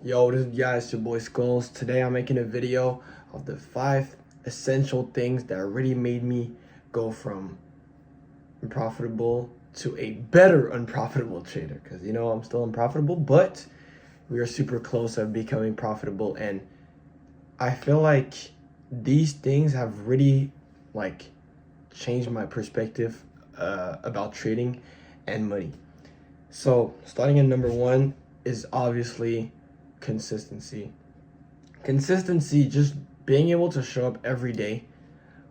Yo, this is guys, your boy Skulls. Today I'm making a video of the 5 essential things that really made me go from unprofitable to a better unprofitable trader. Because I'm still unprofitable, but we are super close of becoming profitable. And I feel like these things have really like changed my perspective about trading and money. So starting at number 1 is obviously consistency. Consistency, just being able to show up every day,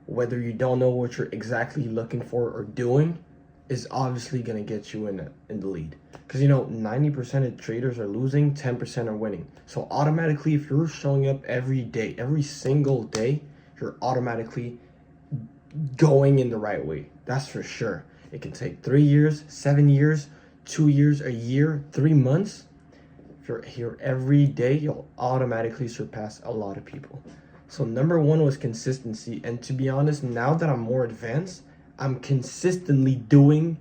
whether you don't know what you're exactly looking for or doing, is obviously going to get you in the lead. Because 90% of traders are losing, 10% are winning. So automatically, if you're showing up every day, every single day, you're automatically going in the right way. That's for sure. It can take 3 years, 7 years, 2 years, a year, 3 months. If you're here every day, you'll automatically surpass a lot of people. So number 1 was consistency. And to be honest, now that I'm more advanced, I'm consistently doing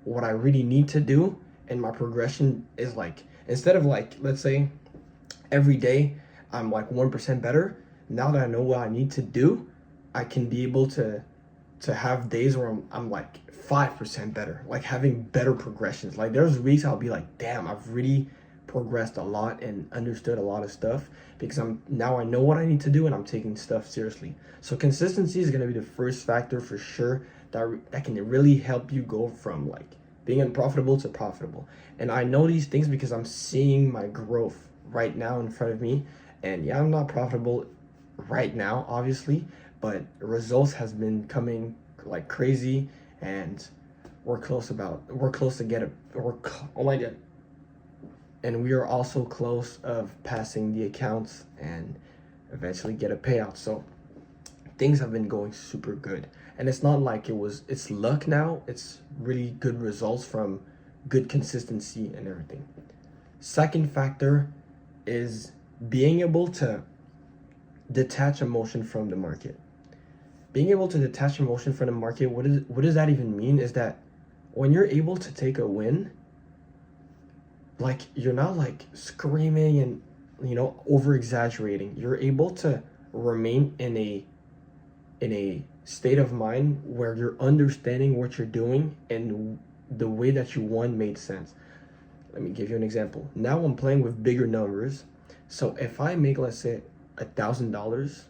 what I really need to do. And my progression is like, instead of like, let's say every day I'm like 1% better. Now that I know what I need to do, I can be able to have days where I'm like 5% better, like having better progressions. Like there's weeks I'll be like, damn, I've really progressed a lot and understood a lot of stuff because I know what I need to do and I'm taking stuff seriously. So consistency is going to be the first factor for sure that can really help you go from like being unprofitable to profitable. And I know these things because I'm seeing my growth right now in front of me. And yeah, I'm not profitable right now, obviously, but results has been coming like crazy, and we're close to get it. Oh my god. And we are also close of passing the accounts and eventually get a payout. So things have been going super good. And it's not like it's luck now. It's really good results from good consistency and everything. Second factor is being able to detach emotion from the market. Being able to detach emotion from the market, what does that even mean? Is that when you're able to take a win, like you're not like screaming and over exaggerating. You're able to remain in a state of mind where you're understanding what you're doing and the way that you won made sense. Let me give you an example. Now I'm playing with bigger numbers. So if I make, let's say, $1,000,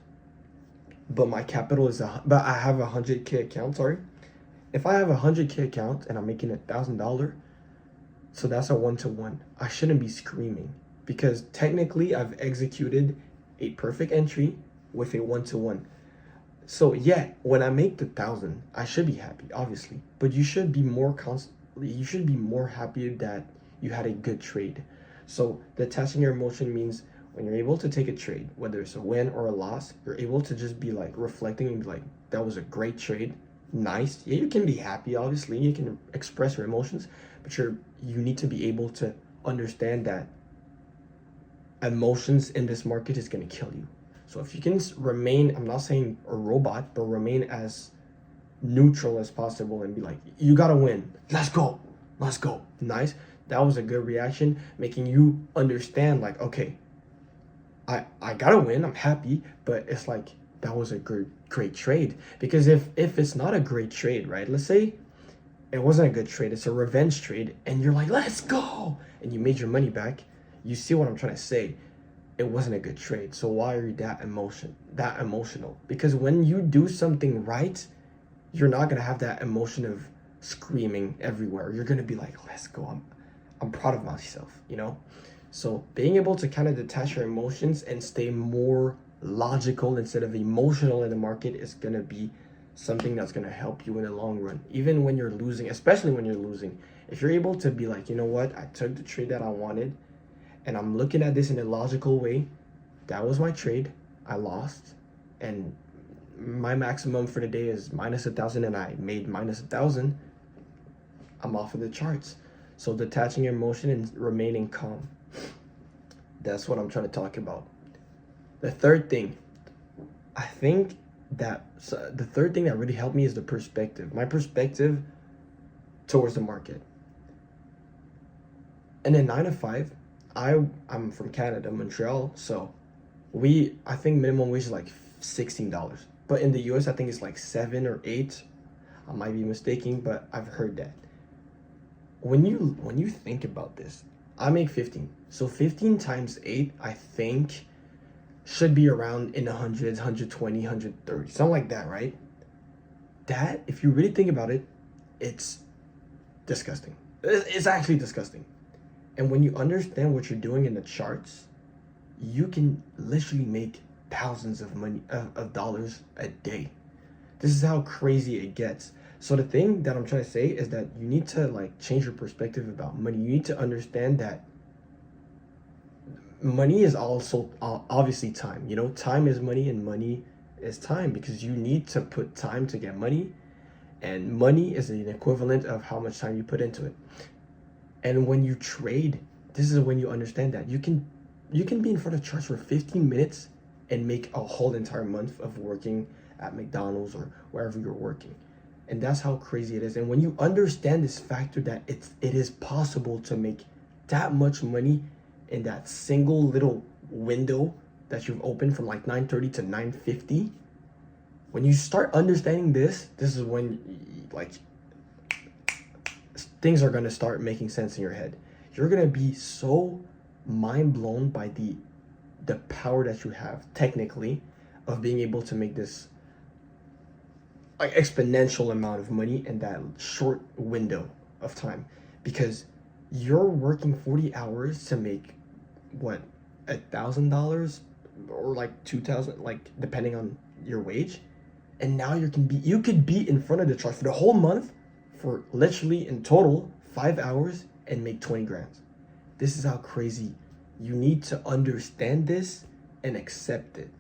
but my capital but I have a 100K account, sorry. If I have a 100K account and I'm making $1,000, so that's a 1-to-1. I shouldn't be screaming because technically I've executed a perfect entry with a 1-to-1. So yeah, when I make the 1,000, I should be happy, obviously. But you should be more you should be more happy that you had a good trade. So detaching your emotion means when you're able to take a trade, whether it's a win or a loss, you're able to just be like reflecting and be like, that was a great trade. Nice. Yeah, you can be happy, obviously. You can express your emotions, but you need to be able to understand that emotions in this market is going to kill you. So if you can remain, I'm not saying a robot, but remain as neutral as possible and be like, you got to win. Let's go. Let's go. Nice. That was a good reaction, making you understand like, okay, I got to win. I'm happy, but it's like, that was a great trade. Because if it's not a great trade, right? Let's say it wasn't a good trade, it's a revenge trade, and you're like, let's go, and you made your money back. You see what I'm trying to say? It wasn't a good trade. So why are you that emotional? Because when you do something right, you're not gonna have that emotion of screaming everywhere. You're gonna be like, let's go. I'm proud of myself. So being able to kind of detach your emotions and stay more logical instead of emotional in the market is going to be something that's going to help you in the long run, even when you're losing, especially when you're losing. If you're able to be like, you know what, I took the trade that I wanted and I'm looking at this in a logical way. That was my trade. I lost, and my maximum for the day is -1,000 and I made -1,000. I'm off of the charts. So detaching your emotion and remaining calm, that's what I'm trying to talk about. The third thing, the third thing that really helped me is the perspective. My perspective towards the market. In a 9 to 5, I'm from Canada, Montreal, so I think minimum wage is like $16. But in the US I think it's like 7 or 8. I might be mistaken, but I've heard that. When you think about this, I make 15. So 15 times 8, I think should be around in the hundreds, 120, 130, something like that, right? That, if you really think about it, it's disgusting. It's actually disgusting. And when you understand what you're doing in the charts, you can literally make thousands of dollars a day. This is how crazy it gets. So the thing that I'm trying to say is that you need to like change your perspective about money. You need to understand that money is also obviously time. You know, time is money and money is time, because you need to put time to get money, and money is an equivalent of how much time you put into it. And when you trade, this is when you understand that you can be in front of charts for 15 minutes and make a whole entire month of working at McDonald's or wherever you're working. And that's how crazy it is. And when you understand this factor that it is possible to make that much money in that single little window that you've opened from like 9:30 to 9:50, when you start understanding this is when like things are going to start making sense in your head. You're going to be so mind blown by the power that you have technically of being able to make this like exponential amount of money in that short window of time, because you're working 40 hours to make what, $1,000 or like 2,000, like depending on your wage. And now you could be in front of the chart for the whole month for literally in total 5 hours and make 20 grand. This is how crazy. You need to understand this and accept it.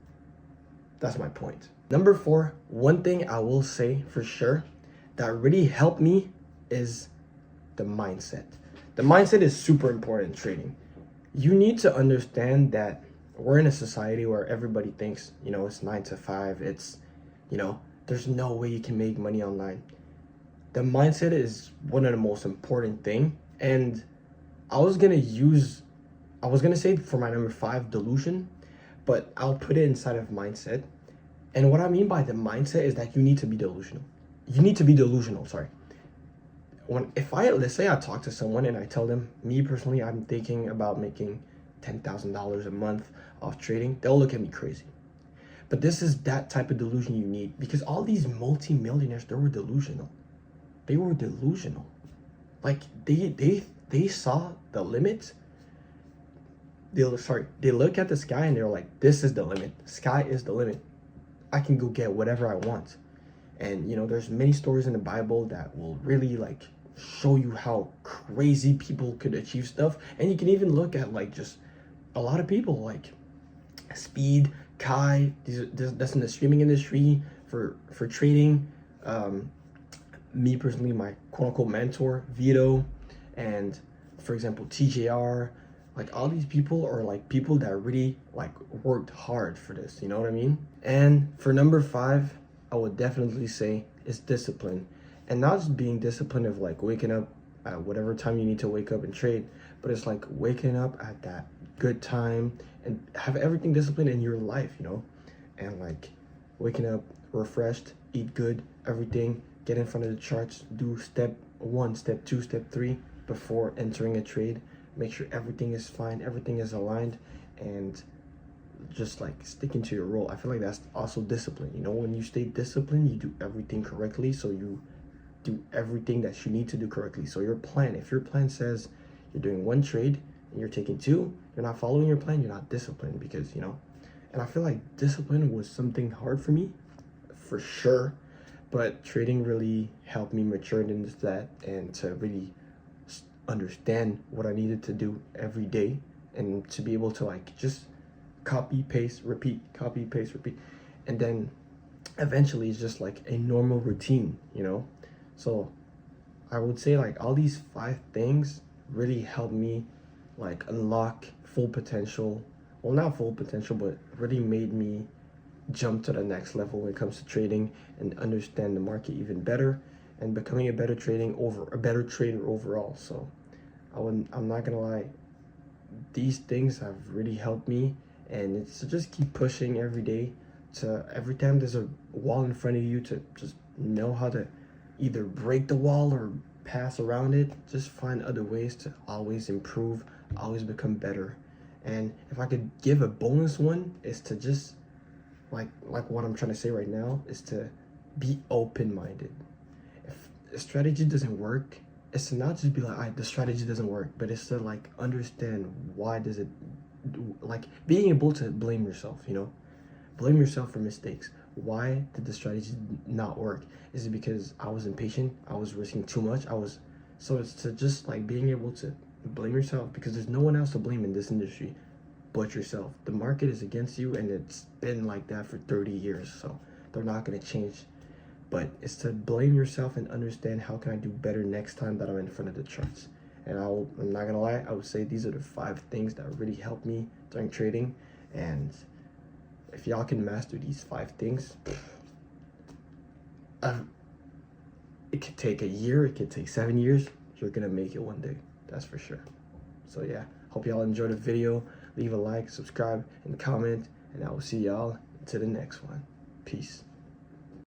That's my point. Number 4, one thing I will say for sure that really helped me is the mindset. The mindset is super important in trading. You need to understand that we're in a society where everybody thinks, it's 9 to 5. It's, there's no way you can make money online. The mindset is one of the most important thing. And I was gonna say for my number 5, delusion, but I'll put it inside of mindset. And what I mean by the mindset is that you need to be delusional. Sorry. Let's say I talk to someone and I tell them, me personally, I'm thinking about making $10,000 a month off trading, they'll look at me crazy. But this is that type of delusion you need, because all these multi-millionaires, they were delusional. Like they saw the limit. They look at the sky and they're like, this is the limit. Sky is the limit. I can go get whatever I want. And there's many stories in the Bible that will really like show you how crazy people could achieve stuff. And you can even look at like just a lot of people like Speed, Kai, that's in the streaming industry for trading. Me personally, my quote unquote mentor, Vito, and for example, TJR, like all these people are like people that really like worked hard for this, you know what I mean? And for number 5, I would definitely say is discipline. And not just being disciplined of like waking up at whatever time you need to wake up and trade, but it's like waking up at that good time and have everything disciplined in your life, and like waking up refreshed, eat good, everything, get in front of the charts, do step 1, step 2, step 3 before entering a trade. Make sure everything is fine, everything is aligned, and just like sticking to your role. I feel like that's also discipline. When you stay disciplined, you do everything correctly, so you do everything that you need to do correctly. So if your plan says you're doing 1 trade and you're taking 2, you're not following your plan, you're not disciplined, because and I feel like discipline was something hard for me for sure, but trading really helped me mature into that and to really understand what I needed to do every day, and to be able to like just copy paste repeat, and then eventually it's just like a normal routine. So I would say like all these 5 things really helped me like unlock full potential. Well, not full potential, but really made me jump to the next level when it comes to trading and understand the market even better, and becoming a better trader overall. So I'm not gonna lie, these things have really helped me, and it's to just keep pushing every day. To every time there's a wall in front of you, to just know how to either break the wall or pass around it. Just find other ways to always improve, always become better. And if I could give a bonus one, is to just like what I'm trying to say right now, is to be open-minded. If a strategy doesn't work, it's to not just be like, all right, the strategy doesn't work, but it's to like understand why does it, like being able to blame yourself, blame yourself for mistakes. Why did the strategy not work? Is it because I was impatient? I was risking too much? So it's to just like being able to blame yourself, because there's no one else to blame in this industry but yourself. The market is against you, and it's been like that for 30 years, so they're not going to change. But it's to blame yourself and understand, how can I do better next time that I'm in front of the charts. And I'm not gonna lie, I would say these are the 5 things that really helped me during trading. And if y'all can master these 5 things, it could take a year, it could take 7 years. You're gonna make it one day, that's for sure. So yeah, hope y'all enjoyed the video. Leave a like, subscribe, and comment, and I will see y'all to the next one. Peace.